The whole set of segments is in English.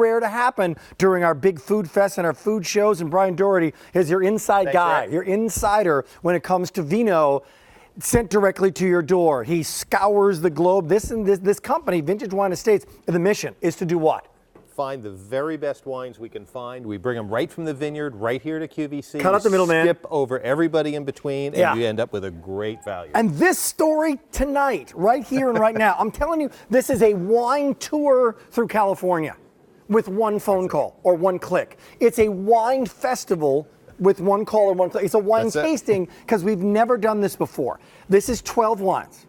rare to happen during our big food fest and our food shows, and Brian Doherty is your inside guy, your insider when it comes to vino sent directly to your door. He scours the globe. This company, Vintage Wine Estates, the mission is to do what? Find the very best wines we can find. We bring them right from the vineyard, right here to QVC. Cut out the middleman. Skip over everybody in between, and you end up with a great value. And this story tonight, right here and right now, I'm telling you, this is a wine tour through California with one phone call or one click. It's a wine festival with one call or one click. It's a wine tasting because we've never done this before. This is 12 wines.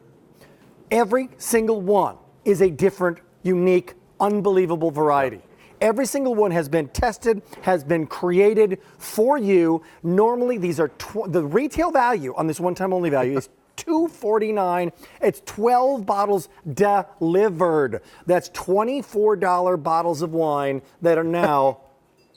Every single one is a different, unique, unbelievable variety. Every single one has been tested, has been created for you. Normally, these are the retail value on this one-time only value is $249. It's 12 bottles delivered. That's $24 bottles of wine that are now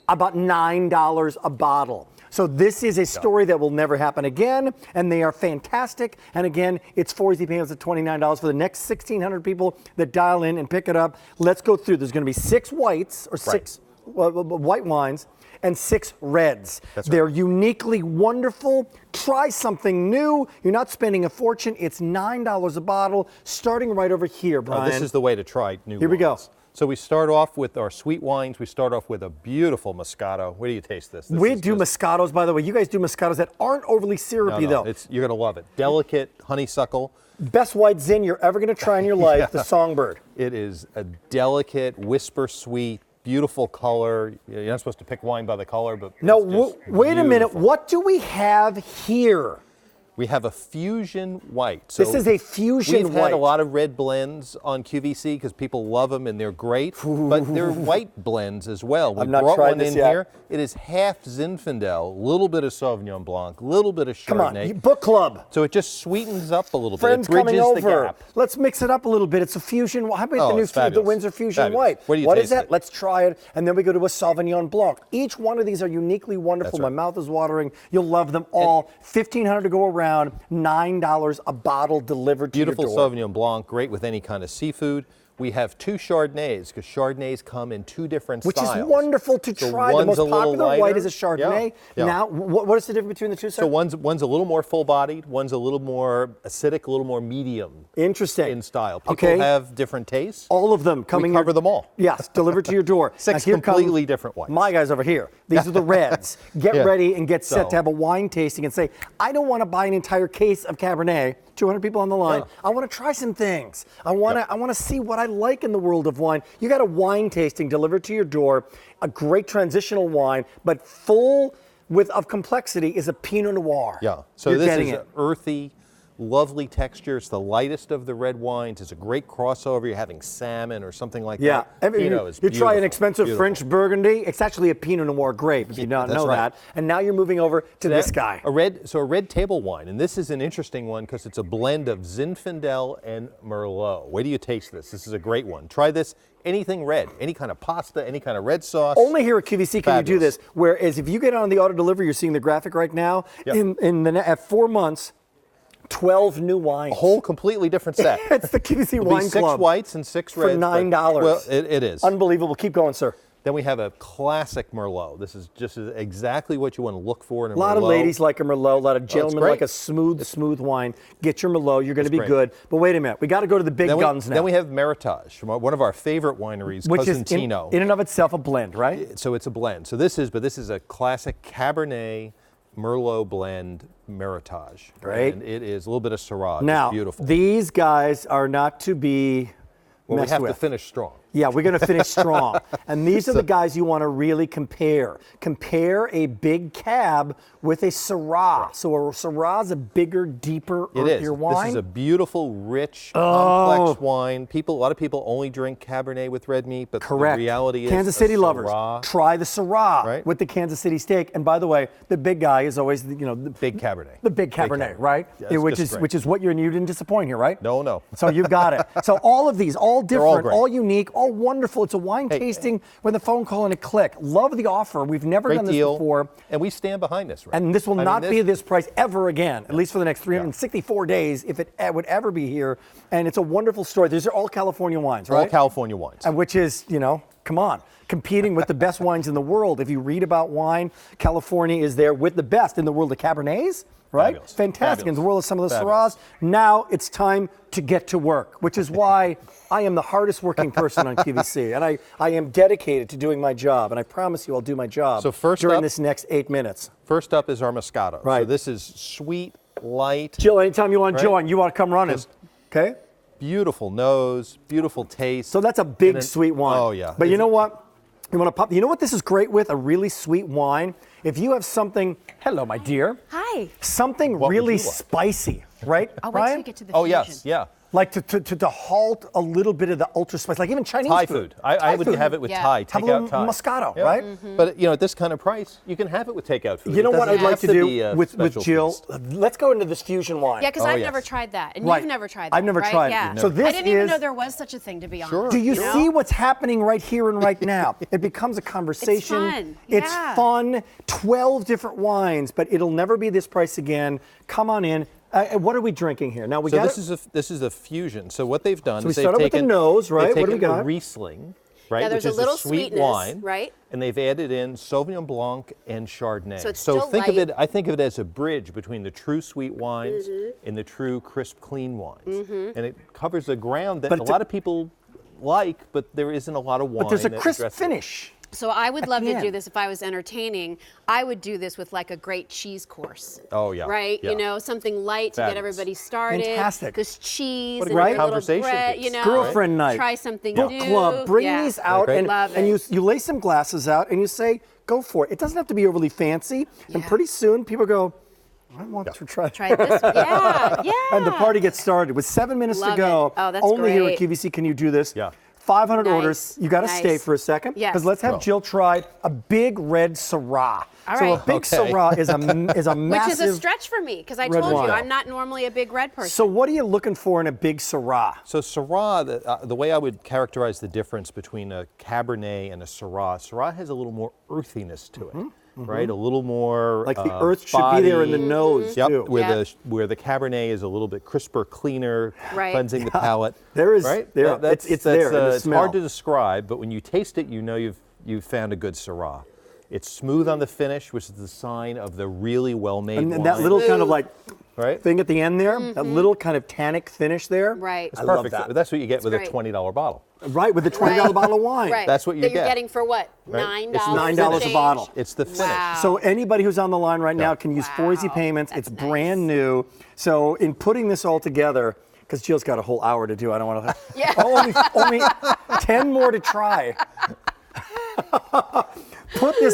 about $9 a bottle. So this is a story that will never happen again, and they are fantastic. And again, it's 4 easy payments at $29 for the next 1,600 people that dial in and pick it up. Let's go through. There's going to be 6 whites or 6 white wines and 6 reds. They're uniquely wonderful. Try something new. You're not spending a fortune. It's $9 a bottle, starting right over here, Brian. This is the way to try new Here we go. So we start off with our sweet wines. We start off with a beautiful Moscato. Where do you taste this? We do Moscatos, by the way. You guys do Moscatos that aren't overly syrupy, though. You're going to love it. Delicate honeysuckle. Best white zin you're ever going to try in your life, the Songbird. It is a delicate, whisper sweet, beautiful color. You're not supposed to pick wine by the color, but no. Wait a minute. What do we have here? We have a fusion white. So this is a fusion white. We've had a lot of red blends on QVC because people love them and they're great, but they're white blends as well. We brought one in here. It is half Zinfandel, a little bit of Sauvignon Blanc, a little bit of Chardonnay. Come on, book club. So it just sweetens up a little Friends bit. It bridges coming over. the gap. Let's mix it up a little bit. It's a fusion. How about the Windsor Fusion White? What is that? Let's try it. And then we go to a Sauvignon Blanc. Each one of these are uniquely wonderful. My mouth is watering. You'll love them all. $1,500 to go around. $9 a bottle delivered to your door. Beautiful Sauvignon Blanc, great with any kind of seafood. We have 2 Chardonnays because Chardonnays come in 2 different styles. Which is wonderful to try. The most popular white is a Chardonnay. Yeah. Now, what is the difference between the two, sir? So one's a little more full-bodied, one's a little more acidic, a little more medium. Interesting. In style. People have different tastes. All of them coming. We cover them all. Yes, delivered to your door. 6 completely different wines. My guys over here. These are the reds. Get ready and get set to have a wine tasting and say, I don't want to buy an entire case of Cabernet. 200 people on the line. I want to try some things. I want to see what I like in the world of wine. You got a wine tasting delivered to your door, a great transitional wine, but full of complexity is a Pinot Noir. Yeah. So this is an earthy, lovely texture. It's the lightest of the red wines. It's a great crossover. You're having salmon or something like that. You try an expensive French Burgundy. It's actually a Pinot Noir grape, if you don't know that. And now you're moving over to this guy. A red table wine. And this is an interesting one because it's a blend of Zinfandel and Merlot. Where do you taste this? This is a great one. Try this. Anything red, any kind of pasta, any kind of red sauce. Only here at QVC can you do this. Whereas if you get on the auto delivery, you're seeing the graphic right now. At 4 months, 12 new wines. A whole completely different set. It's the QVC Wine Club. 6 whites and 6 reds. For $9. Well, it is. Unbelievable. Keep going, sir. Then we have a classic Merlot. This is just exactly what you want to look for in a Merlot. A lot of ladies like a Merlot. A lot of gentlemen like a smooth wine. Get your Merlot. You're going to be good. But wait a minute. We got to go to the big guns now. Then we have Meritage from one of our favorite wineries, which Cousin is Tino. in and of itself a blend, right? So it's a blend. So this is a classic Cabernet Merlot blend Meritage. Right. And it is a little bit of Syrah. Now, it's beautiful. These guys are not to be we have to finish strong. Yeah, we're going to finish strong. And these are the guys you want to really compare. Compare a big cab with a Syrah. So a Syrah is a bigger, deeper, earthier wine. This is a beautiful, rich, complex wine. A lot of people only drink Cabernet with red meat, but the reality is Kansas City lovers, try the Syrah with the Kansas City steak. And by the way, the big guy is always the big Cabernet. The big Cabernet, right? Yeah, which is what you didn't disappoint here, right? No. So you've got it. So all of these, all different, all unique, all wonderful. It's a wine tasting with a phone call and a click. Love the offer. We've never done this before. And we stand behind this, right? And this will not be this price ever again, at least for the next 364 days, if it would ever be here. And it's a wonderful story. These are all California wines, right? All California wines. And which is, Come on. Competing with the best wines in the world. If you read about wine, California is there with the best in the world of Cabernets, right? Fabulous. Fantastic. Fabulous. In the world of some of the Fabulous. Syrahs. Now it's time to get to work, which is why I am the hardest working person on QVC. And I am dedicated to doing my job. And I promise you I'll do my job during this next 8 minutes. First up is our Moscato. Right. So this is sweet, light. Jill, anytime you want to join, you want to come running. Okay? Beautiful nose, beautiful taste. So that's a big sweet wine. Oh, yeah. But you know what? You want to pop? You know what this is great with? A really sweet wine. If you have something, hello, my dear. Hi. Something What would really you like? spicy, right? I'll wait till you get to the Oh, fusion. yes, yeah. Like to halt a little bit of the ultra spice, like even Chinese Thai food. food. I would food. have it with Yeah. Thai. Have Take a little out Thai. Moscato, Yeah. right? But at this kind of price, you can have it with takeout food. You know It what I'd doesn't like have to do be a with special Jill? feast. Let's go into this fusion wine. Yeah, because Oh, I've yes. never tried that, and Right. you've never tried that. I've never right? tried it. Yeah. So this I didn't even is- know there was such a thing, to be honest. Sure. Do you know? see what's happening right here and right now? It becomes a conversation. fun. It's Yeah. fun. 12 different wines, but it'll never be this price again. Come on in. What are we drinking here? Now we So got this is a fusion. So what they've done So we is they've started with the taken nose, right? They've What do we taken a got? Riesling, right? Yeah, there's which a is little sweet sweetness, wine, right? And they've added in Sauvignon Blanc and Chardonnay. So it's still think of light. it. I think of it as a bridge between the true sweet wines and the true crisp, clean wines, and it covers a ground that But a it's lot of people like, but there isn't a lot of wine. but there's a that crisp addresses it. finish. So I would love Yeah. to do this if I was entertaining. I would do this with like a great cheese course. Oh, yeah. Right? Yeah. You know, something light to get Fabulous. everybody started. Fantastic. This cheese What a and great your little conversation bread, piece. you know. Girlfriend night. Try something Book new. club. Bring Yeah. these out Great. and, Love and you, it. you lay some glasses out and you say, go for it. It doesn't have to be overly fancy. And Yeah. pretty soon people go, I want to try. Try this. Yeah, yeah. And the party gets started with 7 minutes to Love go. it. Oh, that's Only here at great. QVC can you do this. Yeah. 500 Nice. orders. You got to stay Nice. for a second. Yes. Because let's have Well. Jill try a big red Syrah. All So a right. big Okay. Syrah is a massive. Which is a stretch for me, because I red told wine. you I'm not normally a big red person. So what are you looking for in a big Syrah? So Syrah, the way I would characterize the difference between a Cabernet and a Syrah has a little more earthiness to it, right? A little more Like the earth should be there in the nose Yep, too. where the Cabernet is a little bit crisper, cleaner, Right. cleansing the palate. There is- right? there- That's, it's there in the it's smell. hard to describe, but when you taste it, you know you've found a good Syrah. It's smooth on the finish, which is the sign of the really well-made wine. And that little kind of like right? thing at the end there, that little kind of tannic finish there. Right. It's I love perfect. that. That's what you get with great. a $20 bottle. Right, with the $20 bottle of wine. Right. That's what you that you're get. getting for what? Right. $9. It's $9 a change? bottle. It's the finish. Wow. So anybody who's on the line right now can use 4 easy Wow, payments. that's It's nice. brand new. So in putting this all together, because Jill's got a whole hour to do, I don't want to. Yeah. only 10 more to try.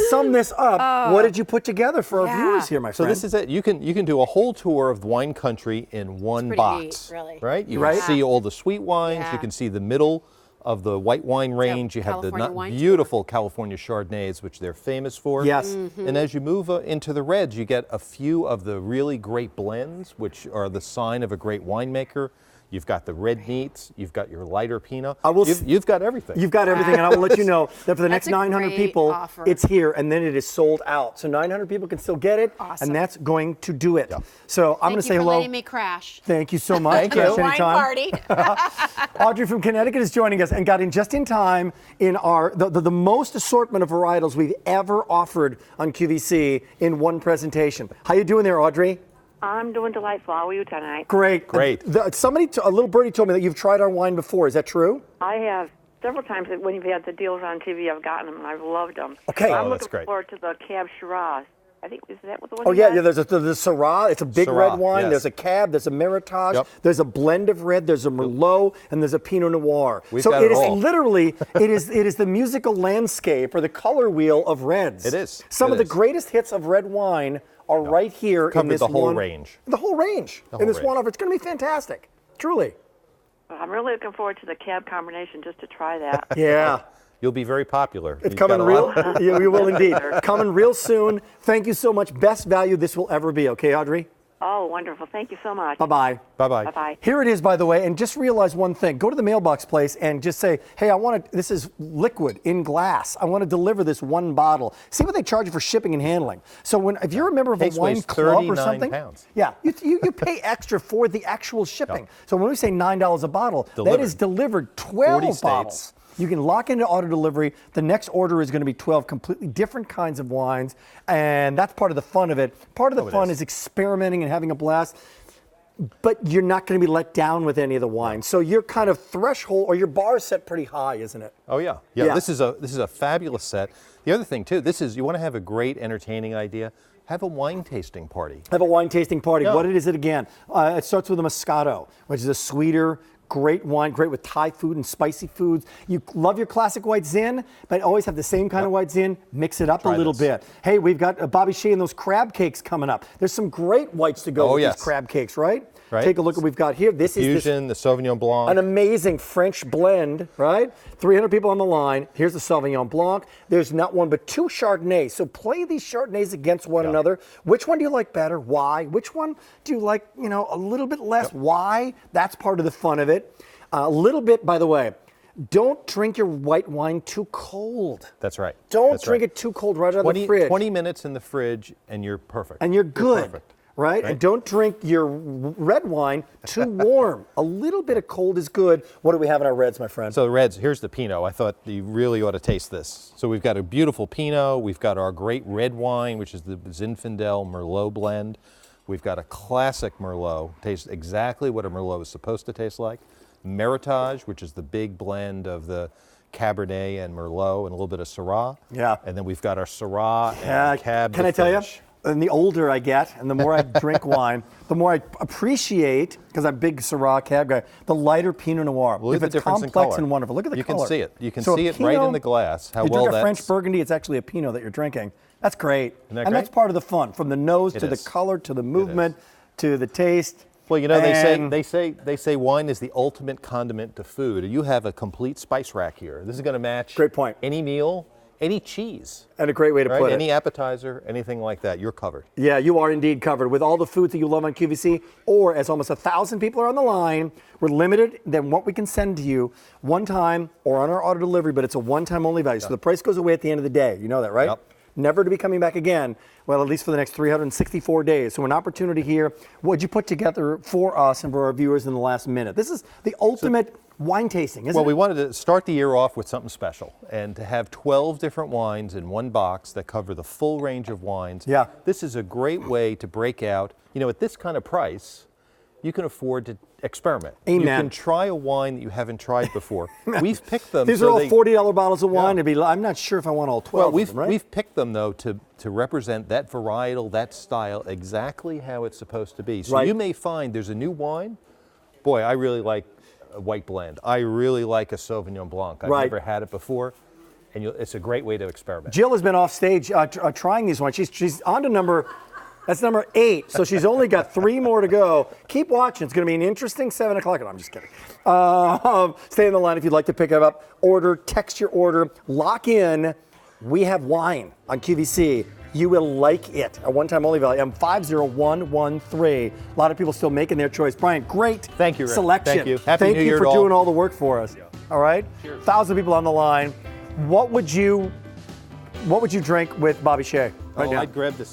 Sum this up. What did you put together for our Yeah. viewers here, my So friend? this is it. You can do a whole tour of wine country in one pretty box, neat, really. right? You Right. can see all the sweet wines. Yeah. You can see the middle of the white wine range. You have the California wine tour. beautiful California Chardonnays, which they're famous for. Yes. And as you move into the reds, you get a few of the really great blends, which are the sign of a great winemaker. You've got the red meats. You've got your lighter Pinot. You've got everything. You've got everything, and I will let you know that for the next That's a 900 great people, offer. it's here, and then it is sold out. So 900 people can still get it, Awesome. and that's going to do it. So I'm Thank going to you say for hello. letting me crash. Thank you so much. Thank you. Crash Wine anytime. party. Audrey from Connecticut is joining us and got in just in time in our the most assortment of varietals we've ever offered on QVC in one presentation. How you doing there, Audrey? I'm doing delightful. How are you tonight? Great. Great. A little birdie told me that you've tried our wine before. Is that true? I have several times when you've had the deals on TV, I've gotten them and I've loved them. Okay. I'm Oh, that's looking great. forward to the Cab Shiraz. I think, is that what the one Oh you yeah, got? yeah. There's the Syrah. It's a big Syrah, red wine. yes. There's a Cab. There's a Meritage. Yep. There's a blend of red. There's a Merlot, and there's a Pinot Noir. We've so got it it is all. literally it is the musical landscape or the color wheel of reds. It is. Some It of the is. greatest hits of red wine are right here in Covered this the whole one range. The whole range The in whole this range. one offer. It's going to be fantastic. Truly. I'm really looking forward to the Cab combination just to try that. Yeah. You'll be very popular. It's You've coming got a real. lot- You will indeed. Coming real soon. Thank you so much. Best value this will ever be. Okay, Audrey? Oh, wonderful. Thank you so much. Bye-bye. Bye-bye. Bye-bye. Here it is, by the way, and just realize one thing. Go to the mailbox place and just say, hey, this is liquid in glass. I want to deliver this one bottle. See what they charge you for shipping and handling. So if you're a member of a Case wine weighs club or 39 something, pounds. yeah, you pay extra for the actual shipping. Yep. So when we say $9 a bottle, that Delivered. is delivered 40 12 bottles. states. You can lock into auto delivery. The next order is going to be 12 completely different kinds of wines, and that's part of the fun of it. Part of the fun is experimenting and having a blast. But you're not going to be let down with any of the wine. So your kind of threshold or your bar is set pretty high, isn't it? Oh yeah. This is a fabulous set. The other thing too, you want to have a great entertaining idea. Have a wine tasting party. Have a wine tasting party. Yeah. What is it again? It starts with a Moscato, which is a sweeter, great wine, great with Thai food and spicy foods. You love your classic white Zin, but always have the same kind of white Zin. Mix it up a little bit. Hey, we've got Bobby Shea and those crab cakes coming up. There's some great whites to go with these crab cakes, right? Take a look at what we've got here. This Fusion, the Sauvignon Blanc. An amazing French blend, right? 300 people on the line. Here's the Sauvignon Blanc. There's not one but two Chardonnays. So play these Chardonnays against one another. Which one do you like better? Why? Which one do you like, a little bit less? Why? That's part of the fun of it. A little bit, by the way, don't drink your white wine too cold. That's right. Don't drink it too cold right out of the fridge. 20 minutes in the fridge and you're perfect. And you're good. Perfect. Right? And don't drink your red wine too warm. A little bit of cold is good. What do we have in our reds, my friend? So the reds, here's the Pinot. I thought you really ought to taste this. So we've got a beautiful Pinot. We've got our great red wine, which is the Zinfandel Merlot blend. We've got a classic Merlot. Tastes exactly what a Merlot is supposed to taste like. Meritage, which is the big blend of the Cabernet and Merlot and a little bit of Syrah. Yeah. And then we've got our Syrah and Cab. Can I tell you? And the older I get, and the more I drink wine, the more I appreciate, because I'm a big Syrah Cab guy, the lighter Pinot Noir. Look if at it's the difference complex in color. and wonderful, look at the you color. You can see it. You can so see it Pinot, right in the glass. How you well drink a that's. French Burgundy, it's actually a Pinot that you're drinking. That's great. Isn't that and great? that's part of the fun, from the nose It to the is. color to the movement to the taste. Well, they say wine is the ultimate condiment to food. You have a complete spice rack here. This is going to match Great point. any meal, any cheese. And a great way to put it. Any appetizer, anything like that, you're covered. Yeah, you are indeed covered with all the foods that you love on QVC, or as almost 1,000 people are on the line, we're limited than what we can send to you one time or on our auto delivery, but it's a one-time only value. So the price goes away at the end of the day. You know that, right? Yep. Never to be coming back again, well, at least for the next 364 days. So an opportunity here. What'd you put together for us and for our viewers in the last minute? This is the ultimate wine tasting, isn't it? Well, we wanted to start the year off with something special, and to have 12 different wines in one box that cover the full range of wines. Yeah. This is a great way to break out. At this kind of price, you can afford to experiment. Amen. You can try a wine that you haven't tried before. We've picked them. These are all $40 bottles of wine. Yeah. I'm not sure if I want all 12 Well, of them, right? we've picked them, though, to represent that varietal, that style, exactly how it's supposed to be. So you may find there's a new wine. Boy, I really like a white blend. I really like a Sauvignon Blanc. I've never had it before, and it's a great way to experiment. Jill has been off stage trying these wines. She's on to that's number 8, so she's only got 3 more to go. Keep watching. It's going to be an interesting 7 o'clock. No, I'm just kidding. Stay in the line if you'd like to pick it up. Text your order, lock in. We have wine on QVC. You will like it. A one-time only value. M50113. A lot of people still making their choice. Brian, great Thank you, Rick. selection. Thank you. Happy New Year for to all. doing all the work for us. All right? Cheers. 1,000 people on the line. What would you drink with Bobby Shea right now? I'd grab the